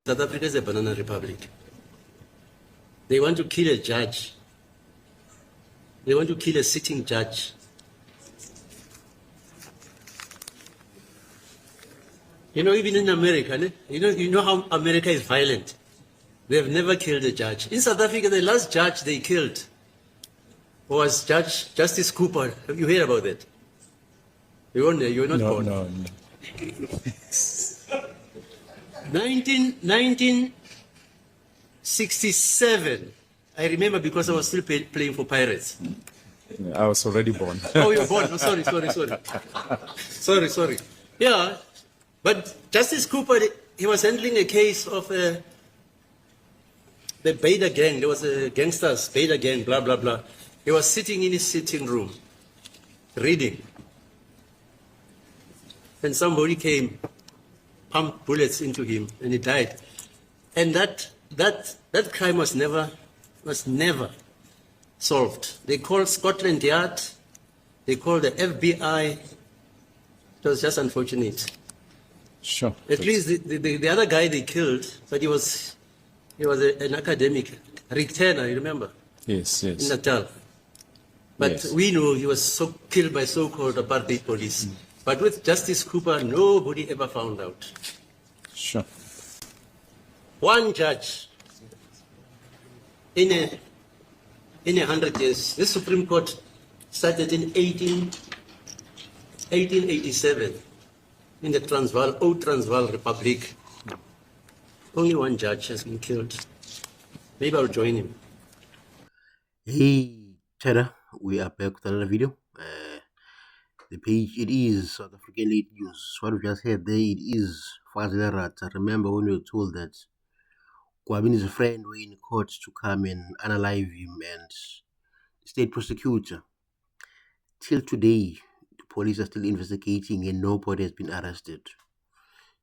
South Africa is a banana republic. They want to kill a judge. They want to kill a sitting judge. You know, even in America, you know how America is violent. They have never killed a judge. In South Africa, the last judge they killed was Justice Cooper. Have you heard about that? You weren't there. You were not born. No. 1967. I remember because I was still playing for Pirates. I was already born. Oh, you were born. Oh, sorry. Yeah, but Justice Cooper, he was handling a case of the Beta gang. There was a gangsters, Beta gang, blah, blah, blah. He was sitting in his sitting room, reading. And somebody came, pumped bullets into him, and he died. And that crime was never solved. They called Scotland Yard, they called the FBI. It was just unfortunate. Sure. At least the other guy they killed, but he was an academic, Rick Turner, you remember? Yes. In Natal. But Yes. we know he was killed by so-called apartheid police. But with Justice Cooper, nobody ever found out. Sure. One judge in 100 years. This Supreme Court started in 1887 in the old Transvaal Republic. Only one judge has been killed. Maybe I'll join him. Hey, Cheddar, we are back with another video. The page, it is South African Late News. What we just heard there, it is Fazil Rat. I remember when we were told that Kwabini's friend were in court to come and analyze him, and the state prosecutor. Till today, the police are still investigating and nobody has been arrested.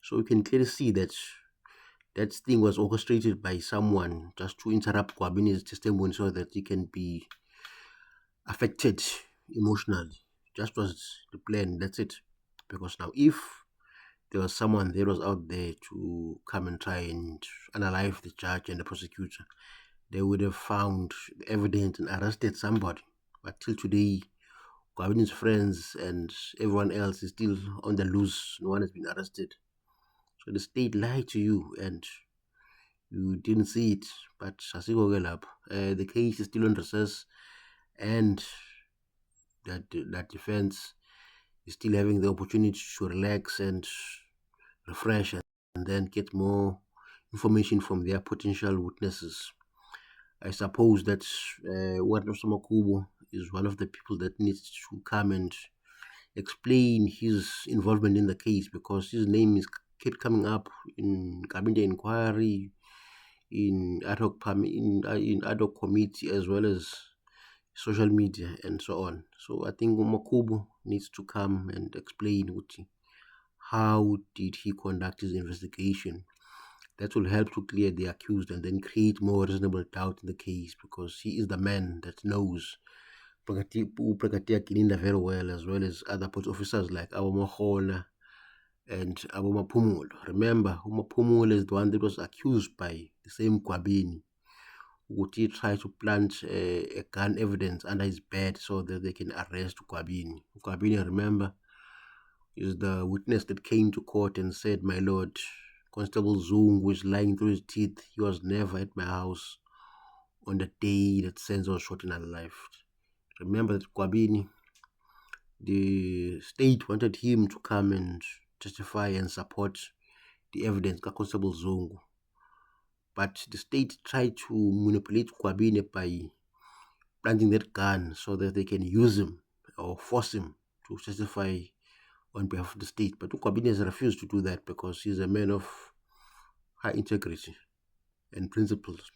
So we can clearly see that that thing was orchestrated by someone just to interrupt Kwabini's testimony so that he can be affected emotionally. Just was the plan, that's it. Because now if there was someone that was out there to come and try and analyze the judge and the prosecutor, they would have found the evidence and arrested somebody. But till today, Kwabini's friends and everyone else is still on the loose. No one has been arrested. So the state lied to you and you didn't see it. But the case is still on recess, and that defense is still having the opportunity to relax and refresh and then get more information from their potential witnesses. I suppose that Wardner Somakubo is one of the people that needs to come and explain his involvement in the case, because his name is kept coming up in cabinet inquiry, in ad hoc committee, as well as social media and so on. So I think Makubo needs to come and explain how did he conduct his investigation. That will help to clear the accused and then create more reasonable doubt in the case, because he is the man that knows Prakatia Kilinda very well, as well as other police officers like Abu Mahona and Abu Mapumulo. Remember, Mapumulo is the one that was accused by the same Kwabini. Would he try to plant a gun evidence under his bed so that they can arrest Kwabini? Kwabini, remember, is the witness that came to court and said, "My lord, Constable Zungu was lying through his teeth. He was never at my house on the day that Senzo was shot and alive." Remember that Kwabini, the state wanted him to come and testify and support the evidence of Constable Zungu. But the state tried to manipulate Kwabini by planting that gun so that they can use him or force him to testify on behalf of the state. But Kwabini has refused to do that because he's a man of high integrity and principles.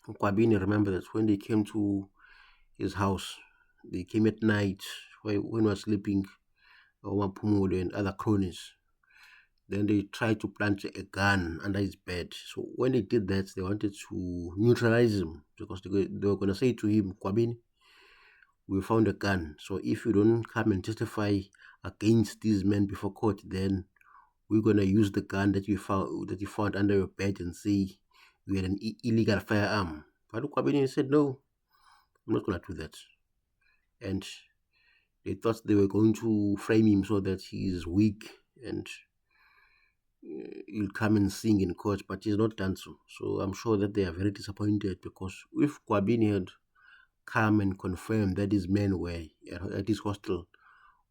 Kwabini, remember that when they came to his house, they came at night when he was sleeping, Pumulo and other cronies. Then they tried to plant a gun under his bed. So when they did that, they wanted to neutralize him, because they were going to say to him, "Kwabini, we found a gun. So if you don't come and testify against these men before court, then we're gonna use the gun that you found under your bed and say you had an illegal firearm. But Kwabeni said, no, I'm not gonna do that. And they thought they were going to frame him so that he is weak and he'll come and sing in court, but he's not done so. So I'm sure that they are very disappointed, because if Kwabini had come and confirmed that these men were at his hostel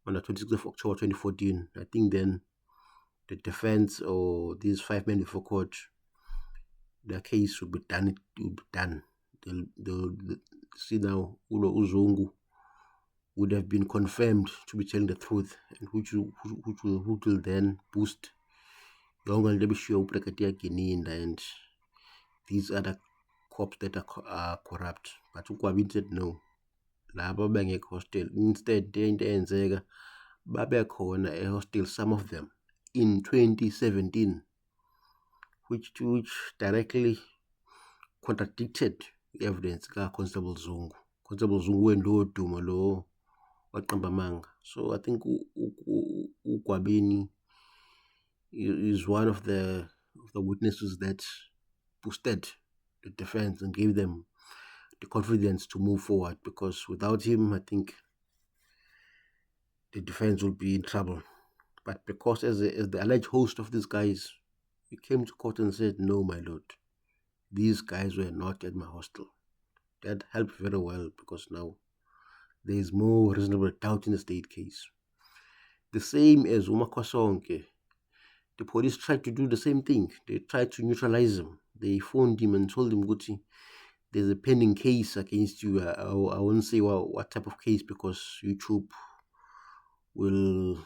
on the 26th of October 2014, I think then the defense or these 5 men before court, their case would be done. It would be done. They'll see now Ulo Uzungu would have been confirmed to be telling the truth, and which will then boost and these other cops that are corrupt. But Ukwabini said no. Laba bengekho hostel. Instead, into eyenzeka babekhona hostel, some of them in 2017, which directly contradicted the evidence ka Constable Zungu. Constable Zungu wendo dumo lo waqamba manga. So I think Ukwabini is one of the witnesses that boosted the defense and gave them the confidence to move forward, because without him, I think the defense will be in trouble. But because as the alleged host of these guys, he came to court and said, no, my lord, these guys were not at my hostel. That helped very well, because now there is more reasonable doubt in the state case. The same as uMakhosonke. The police tried to do the same thing. They tried to neutralize him. They phoned him and told him, Guti, there's a pending case against you. I won't say what type of case, because YouTube will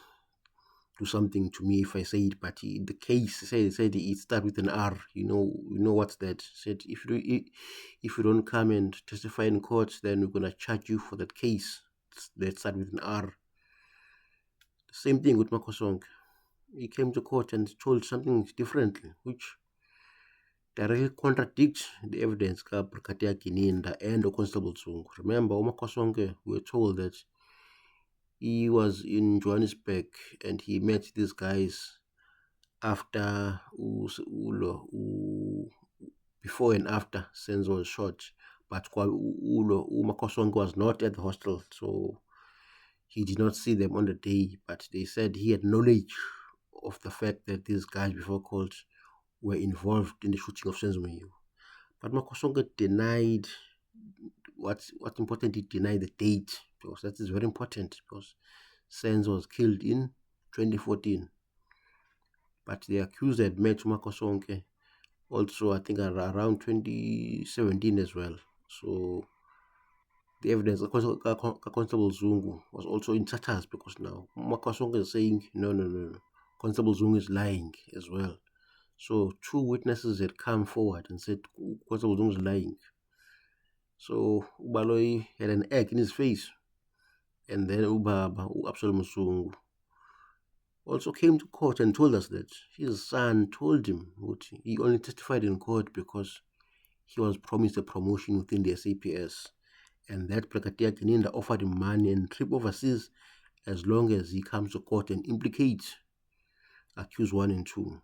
do something to me if I say it. But the case said it starts with an R. You know what's that? Said if you don't come and testify in court, then we're gonna charge you for that case that starts with an R. The same thing with Makhosonke. He came to court and told something differently, which directly contradicts the evidence ka Brigadier Kininda and the Constable Zungu. Remember, uMakhosonke, we were told that he was in Johannesburg and he met these guys after before and after Senzo was shot. But uMakhosonke was not at the hostel, so he did not see them on the day. But they said he had knowledge of the fact that these guys before court were involved in the shooting of Senzo Meyiwa. But Makhosonke denied what's important. He denied the date, because that is very important, because Senzo was killed in 2014. But the accused had met Makhosonke also, I think, around 2017 as well. So the evidence of Constable Zungu was also in tatters, because now Makhosonke is saying, no, Constable Zungu is lying as well. So 2 witnesses had come forward and said Constable Zungu is lying. So Ubaloyi had an egg in his face. And then Ubaba, Absalom Zungu, also came to court and told us that his son told him he only testified in court because he was promised a promotion within the SAPS, and that Brigadier Kininda offered him money and trip overseas as long as he comes to court and implicates accused 1 and 2.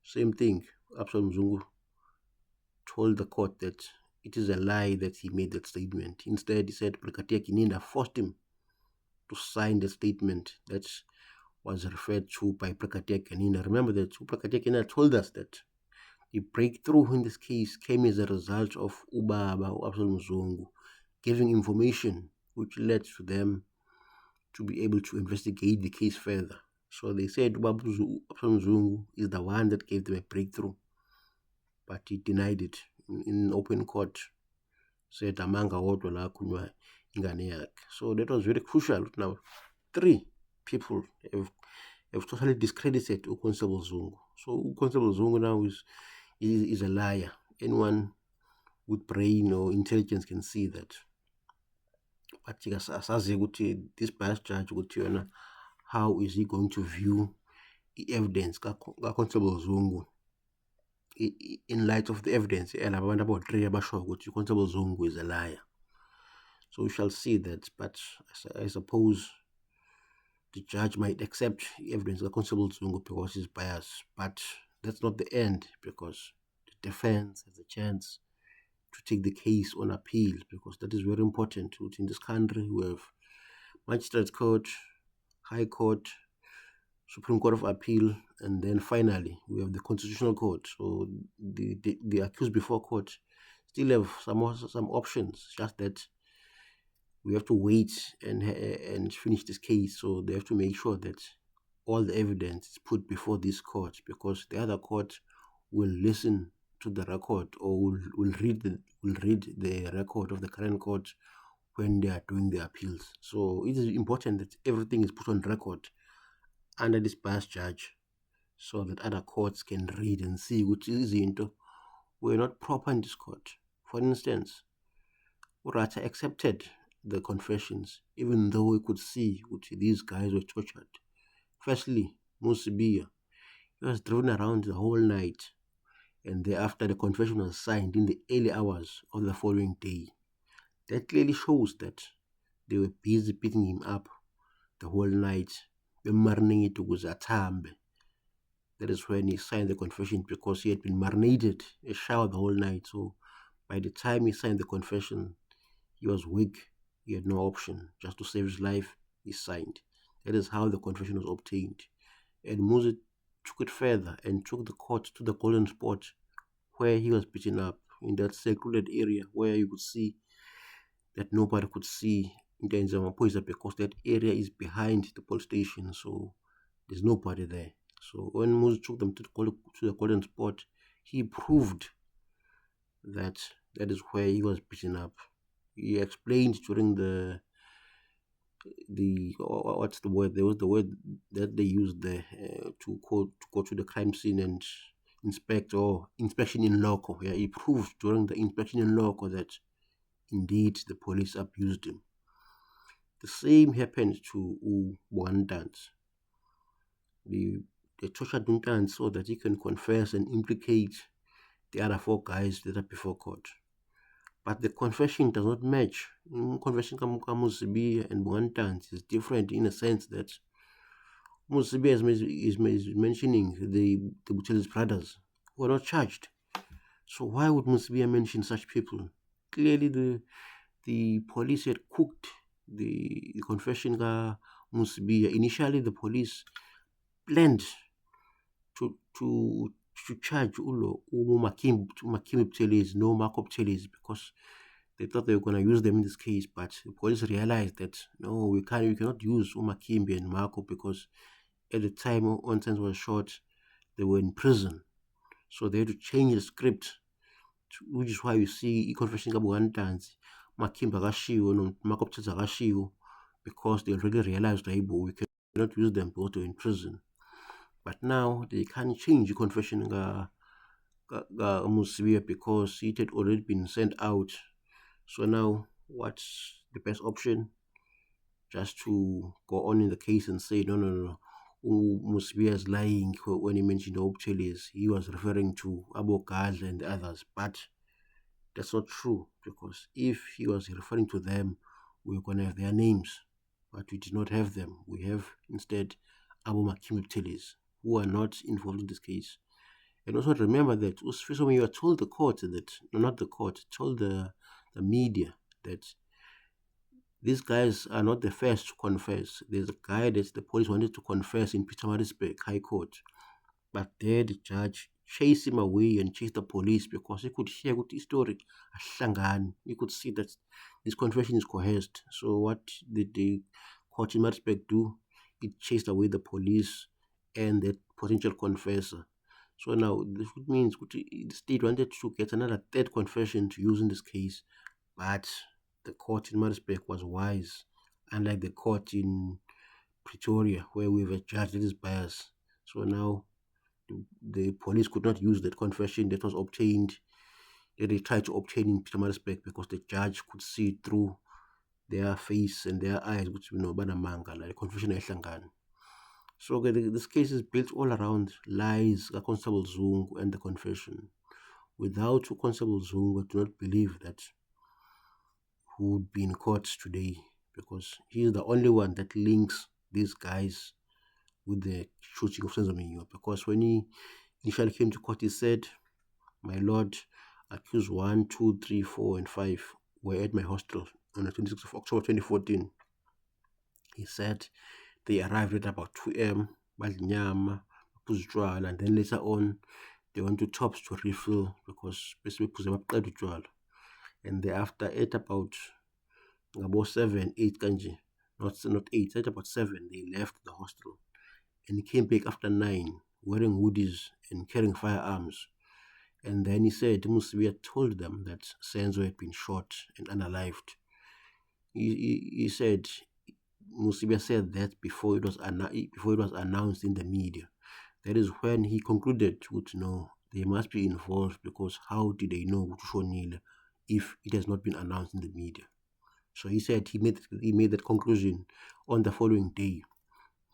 Same thing, Absalom Zungu told the court that it is a lie that he made that statement. Instead, he said Brigadier Kininda forced him to sign the statement that was referred to by Brigadier Kininda. Remember that Brigadier Kininda told us that the breakthrough in this case came as a result of Ubaba or Absalom Zungu giving information which led to them to be able to investigate the case further. So they said Absalom Zungu is the one that gave them a breakthrough, but he denied it in open court. Said amanga wodwa la kunywa ingane yakhe. So that was very crucial. Now 3 people have totally discredited Constable Zungu. So Constable Zungu now is a liar. Anyone with brain or intelligence can see that. But this bias judge, how is he going to view the evidence ka Constable Zungu in light of the evidence? And about 3 Constable Zungu is a liar. So we shall see that. But I suppose the judge might accept evidence of Constable Zungu because he's biased, but that's not the end, because the defense has a chance to take the case on appeal, because that is very important. In this country, we have Magistrate Court, High Court, Supreme Court of Appeal, and then finally we have the Constitutional Court. So the accused before court still have some options, just that we have to wait and finish this case. So they have to make sure that all the evidence is put before this court, because the other court will listen to the record, or will read the record of the current court when they are doing the appeals. So it is important that everything is put on record under this biased judge, so that other courts can read and see which is into were not proper in this court. For instance, Urata accepted the confessions, even though we could see which these guys were tortured. Firstly, Musibia, he was driven around the whole night, and thereafter the confession was signed in the early hours of the following day. That clearly shows that they were busy beating him up the whole night. That is when he signed the confession, because he had been marinated, a shower the whole night. So by the time he signed the confession, he was weak. He had no option. Just to save his life, he signed. That is how the confession was obtained. And Muzi took it further and took the court to the golden spot where he was beaten up, in that secluded area where you could see that nobody could see in the Nzamapoisa, because that area is behind the police station, so there's nobody there. So when Muzi took them to the golden spot, he proved that that is where he was beaten up. He explained during the what's the word? There was the word that they used there to go to the crime scene and inspect, or inspection in loco. Yeah, he proved during the inspection in loco that indeed the police abused him. The same happened to Bwantans. They tortured Bwantans so that he can confess and implicate the other 4 guys that are before court. But the confession does not match. Confession Muzibi and Bwantans is different, in a sense that Muzibi is mentioning the Buthelezi brothers who are not charged. So why would Muzibi mention such people? Clearly the police had cooked the confession of Muzibi. Initially the police planned to charge Makimbi Buthelezi, no Marco Buthelezi, because they thought they were going to use them in this case. But the police realized that no, we cannot use Makimbi and Marco, because at the time Bwantans was shot, they were in prison. So they had to change the script, which is why you see confession of Bwantans, Makimbi akashiwo no Marco Buthelezi akashiwo, because they already realized that we cannot use them because they were in prison. But now they can't change the confession Muzibi, because it had already been sent out. So now what's the best option? Just to go on in the case and say no. Muzibi is lying when he mentioned Buthelezi. He was referring to Abu Ghazal and the others, but that's not true, because if he was referring to them, we're going to have their names, but we did not have them. We have instead Abu Makimbi Buthelezi, who are not involved in this case. And also remember that when you are told the court that, no, not the court, told the media that these guys are not the first to confess. There's a guy that the police wanted to confess in Pietermaritzburg High Court, but there the judge chased him away and chased the police, because he could hear good story. He could see that this confession is coerced. So what did the court in Maritzburg do? It chased away the police and the potential confessor. So now this means the state wanted to get another 3rd confession to use in this case, but the court in Maritzburg was wise, unlike the court in Pretoria, where we have a judge that is biased. So now the police could not use that confession that was obtained, that they tried to obtain in Pietermaritzburg, because the judge could see through their face and their eyes, which we know banamanga, like confession ehlangana. So this case is built all around lies, Constable Zungu and the confession. Without Constable Zungu, I do not believe that he would be in court today, because he is the only one that links these guys with the shooting of Senzo Meyiwa, because when he initially came to court, he said, "My lord, accused 1, 2, 3, 4, and 5 were at my hostel on the 26th of October 2014. He said they arrived at about 2 a.m., Badlinyama, Puzjwala, and then later on they went to Tops to refill because basically and thereafter at about 7, 8 kanji, not 8, at about 7 they left the hostel and he came back after 9 wearing hoodies and carrying firearms. And then he said Musibiya told them that Senzo had been shot and unalived. He said Musibiya said that before it was announced in the media. That is when he concluded no, they must be involved, because how did they know Utushonile if it has not been announced in the media? So he said he made that conclusion on the following day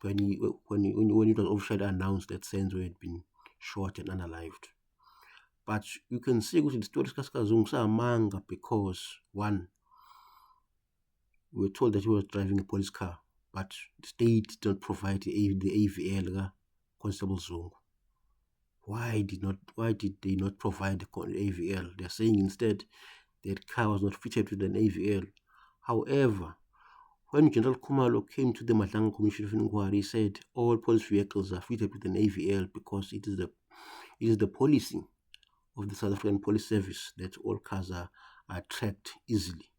when it was officially announced that Senzo had been shot and unalived. But you can see the story is manga because, one, we were told that he was driving a police car, but the state did not provide the AVL Constable Zungu. Why did they not provide the AVL? They're saying instead that car was not fitted with an AVL. However, when General Kumalo came to the Madlang Commission of Inquiry, he said all police vehicles are fitted with an AVL because it is the policy of the South African Police Service that all cars are tracked easily.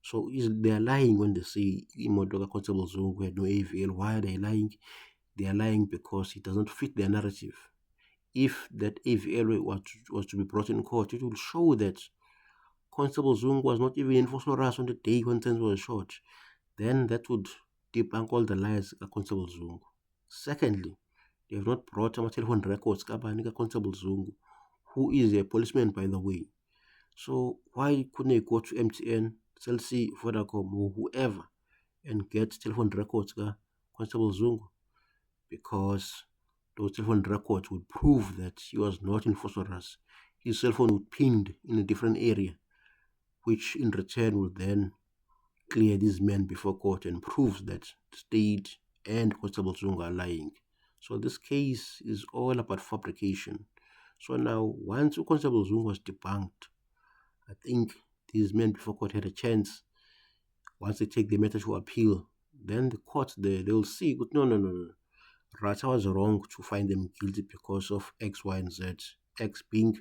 So they are lying when they say Imodoka Constable Zungu had no AVL. Why are they lying? They are lying because it does not fit their narrative. If that AVL was to be brought in court, it will show that Constable Zungu was not even in Vosloorus on the day when Senzo was shot. Then that would debunk all the lies of Constable Zungu. Secondly, they have not brought our telephone records of Constable Zungu, who is a policeman, by the way. So why couldn't they go to MTN, Cell C, Vodacom, or whoever and get telephone records of Constable Zungu? Because those telephone records would prove that he was not in Vosloorus. His cell phone would pinned in a different area, which in return would then clear these men before court and proves that the state and Constable Zungu are lying. So this case is all about fabrication. So now, once Constable Zungu was debunked, I think these men before court had a chance. Once they take the matter to appeal, then the court, they will see, but no. Rata was wrong to find them guilty because of X, Y, and Z. X being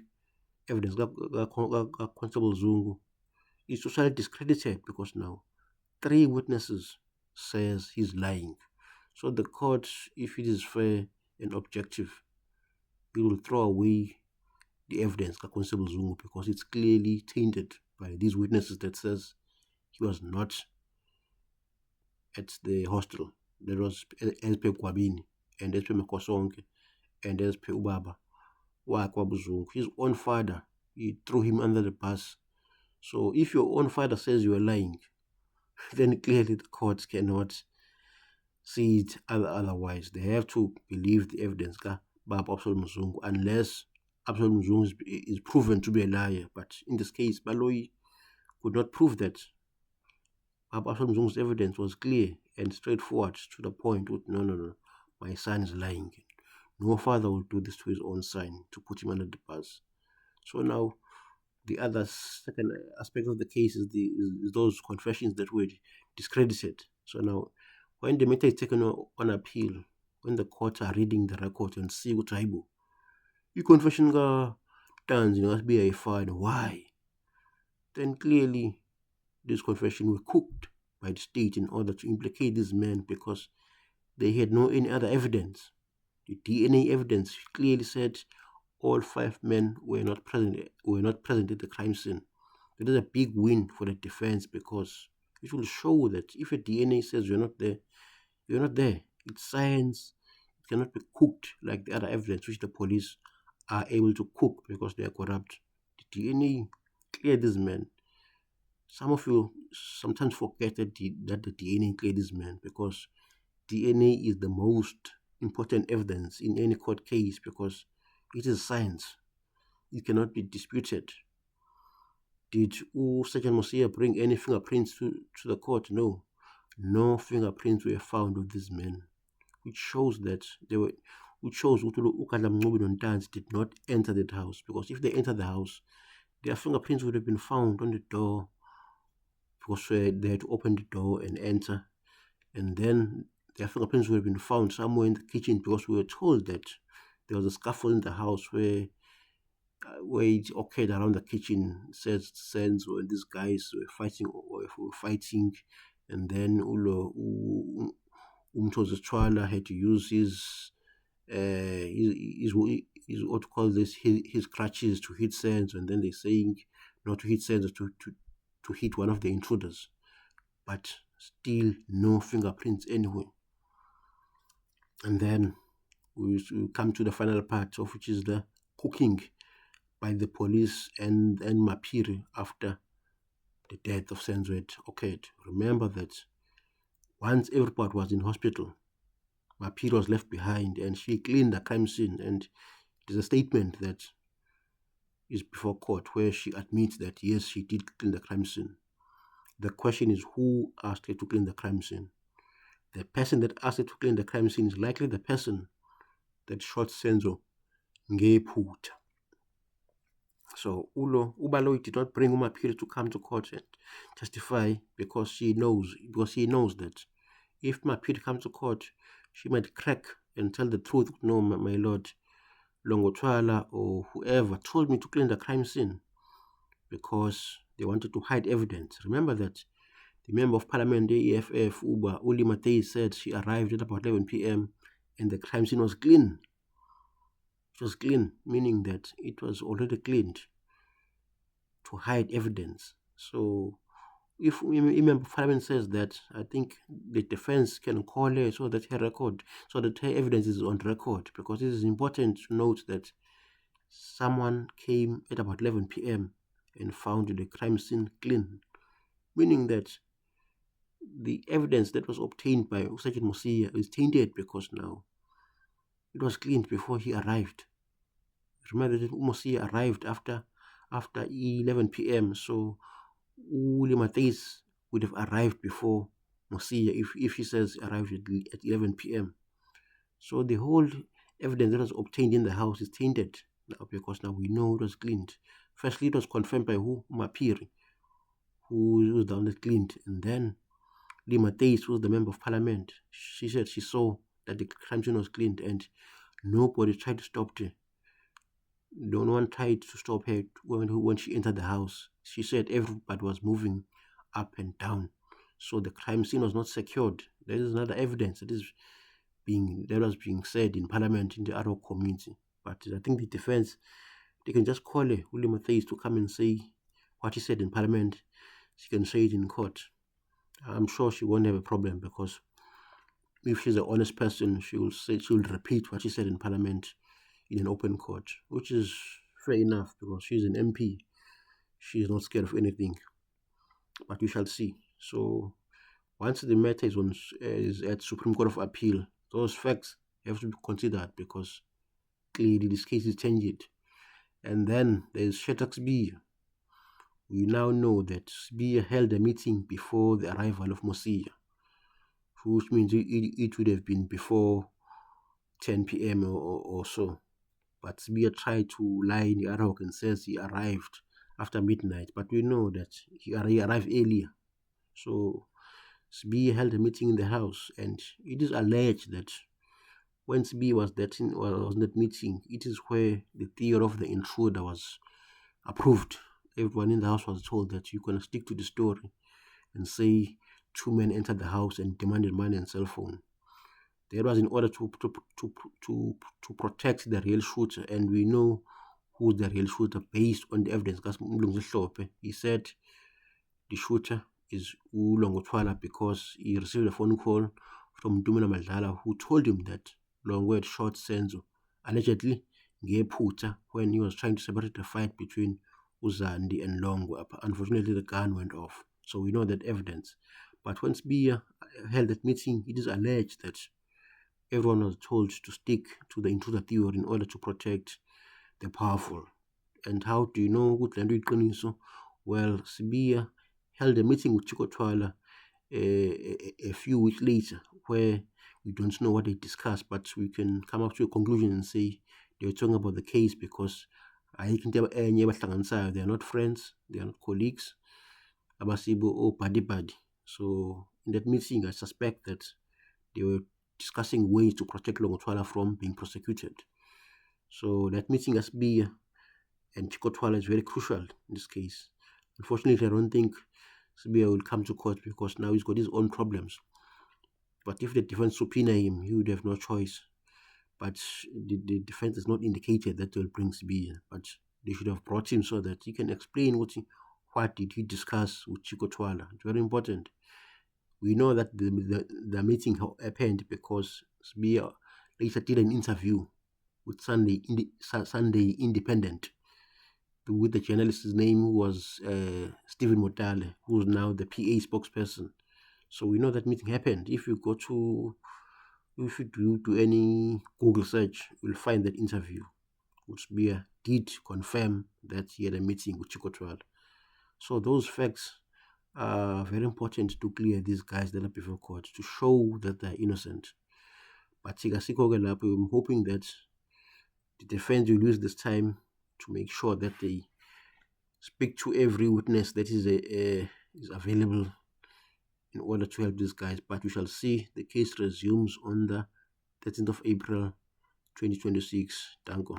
evidence Constable Zungu is totally discredited because now 3 witnesses says he's lying. So the court, if it is fair and objective, it will throw away the evidence of Constable Zungu because it's clearly tainted by these witnesses that says he was not at the hostel. There was SP Kwabini and SP Makosonke and SP Ubaba Wakwabuzungu. His own father, he threw him under the bus. So if your own father says you are lying, then clearly the courts cannot see it otherwise. They have to believe the evidence Baba Absol Mzungu, unless Absol Mzungu is proven to be a liar. But in this case, Baloyi could not prove that. Baba Absol Mzungu's evidence was clear and straightforward to the point with no, my son is lying. No father will do this to his own son to put him under the bus. So now the other second aspect of the case is those confessions that were discredited. So now when the matter is taken on appeal, when the courts are reading the record and see what I do, you confession done, must be a fine. Why? Then clearly this confession were cooked by the state in order to implicate these men because they had no any other evidence. The DNA evidence clearly said all 5 men were not present at the crime scene. That is a big win for the defense because it will show that if a DNA says you're not there, you're not there. It's science. It cannot be cooked like the other evidence which the police are able to cook because they are corrupt. The DNA cleared these men. Some of you sometimes forget that the DNA cleared these men because DNA is the most important evidence in any court case because it is science. It cannot be disputed. Did Sergeant Mosia bring any fingerprints to the court? No. no fingerprints were found of these men, which shows that Ukadla Mncube noNtanzi did not enter that house, because if they entered the house, their fingerprints would have been found on the door, because they had to open the door and enter, and then their fingerprints would have been found somewhere in the kitchen, because we were told that there was a scuffle in the house where it occurred around the kitchen. Sense when these guys were fighting, and then Umthozi Chwala had to use his what to call this, his crutches to hit Senzo, and then they're saying not to hit Senzo, to hit one of the intruders, but still no fingerprints anywhere. And then we come to the final part, of which is the cooking by the police and Mapiri after the death of Senzo had occurred. Remember that once everybody was in hospital, Mapiri was left behind, and she cleaned the crime scene, and there's a statement that is before court where she admits that yes, she did clean the crime scene. The question is, who asked her to clean the crime scene? The person that asked her to clean the crime scene is likely the person that shot Senzo ngephutha. So Ubaloyi did not bring Mapiri to come to court and testify, because he knows that if Mapiri comes to court, she might crack and tell the truth. No, my lord, Longotwala or whoever told me to clean the crime scene, because they wanted to hide evidence. Remember that the member of parliament, the EFF, Uli Matei, said she arrived at about 11 p.m. and the crime scene was clean. It was clean, meaning that it was already cleaned to hide evidence. So if a member of parliament says that, I think the defense can call her so that her evidence is on record, because it is important to note that someone came at about 11 p.m. and found the crime scene clean, meaning that the evidence that was obtained by Sergeant Mosia is tainted, because now it was cleaned before he arrived. Remember that Mosia arrived after 11 p.m. So Uli Mateis would have arrived before Mosia if he says arrived at 11 p.m. So the whole evidence that was obtained in the house is tainted now, because now we know it was cleaned. Firstly, it was confirmed by Mapiri, who was down there cleaned, and then Lima Theis, who was the member of parliament. She said she saw that the crime scene was cleaned, and nobody tried to stop her. No one tried to stop her when she entered the house. She said everybody was moving up and down, so the crime scene was not secured. There is another evidence that was being said in parliament in the Arab community. But I think the defense, they can just call her, William Theis, to come and say what he said in parliament. She can say it in court. I'm sure she won't have a problem, because if she's an honest person, she'll repeat what she said in parliament in an open court, which is fair enough, because she's an MP. She's not scared of anything. But we shall see. So once the matter is at Supreme Court of Appeal, those facts have to be considered, because clearly this case is changed. And then there's Shadrack Sibiya. We now know that Sibiya held a meeting before the arrival of Mosia, which means it would have been before 10 p.m. or so. But Sibiya tried to lie in the Arab and says he arrived after midnight, but we know that he arrived earlier. So Sibiya held a meeting in the house, and it is alleged that when Sibiya was in that meeting, it is where the theory of the intruder was approved. Everyone in the house was told that you can stick to the story and say 2 men entered the house and demanded money and cell phone. That was in order to protect the real shooter, and we know who's the real shooter based on the evidence. He said the shooter is Longotwala, because he received a phone call from Dumela Madlala, who told him that Longo had shot Senzo, allegedly ngephutha, when he was trying to separate the fight between Uzandi and Longo. Unfortunately, the gun went off, so we know that evidence. But when Sibiya held that meeting, it is alleged that everyone was told to stick to the intruder theory in order to protect the powerful. And how do you know good land? Well, Sibiya held a meeting with Chikotwala, a few weeks later where we don't know what they discussed, but we can come up to a conclusion and say they were talking about the case because I think they are not friends, they are not colleagues, abasibo or buddy. So in that meeting, I suspect that they were discussing ways to protect Longotwala from being prosecuted. So that meeting has been and Chikotwala is very crucial in this case. Unfortunately, I don't think Sibia will come to court because now he's got his own problems. But if the defense subpoena him, he would have no choice. But the defense has not indicated that they will bring Sibia. But they should have brought him so that he can explain what did he discuss with Chikotwala. It's very important. We know that the meeting happened because Sibia later did an interview with Sunday Independent with the journalist's name was Stephen Motale, who is now the PA spokesperson. So we know that meeting happened. If you do any Google search, you'll find that interview, which Bia did confirm that he had a meeting with Chikotwala. So those facts are very important to clear these guys that are before court to show that they're innocent. But I'm hoping that the defense will use this time to make sure that they speak to every witness that is available in order to help these guys. But we shall see. The case resumes on the 13th of April 2026. Danko.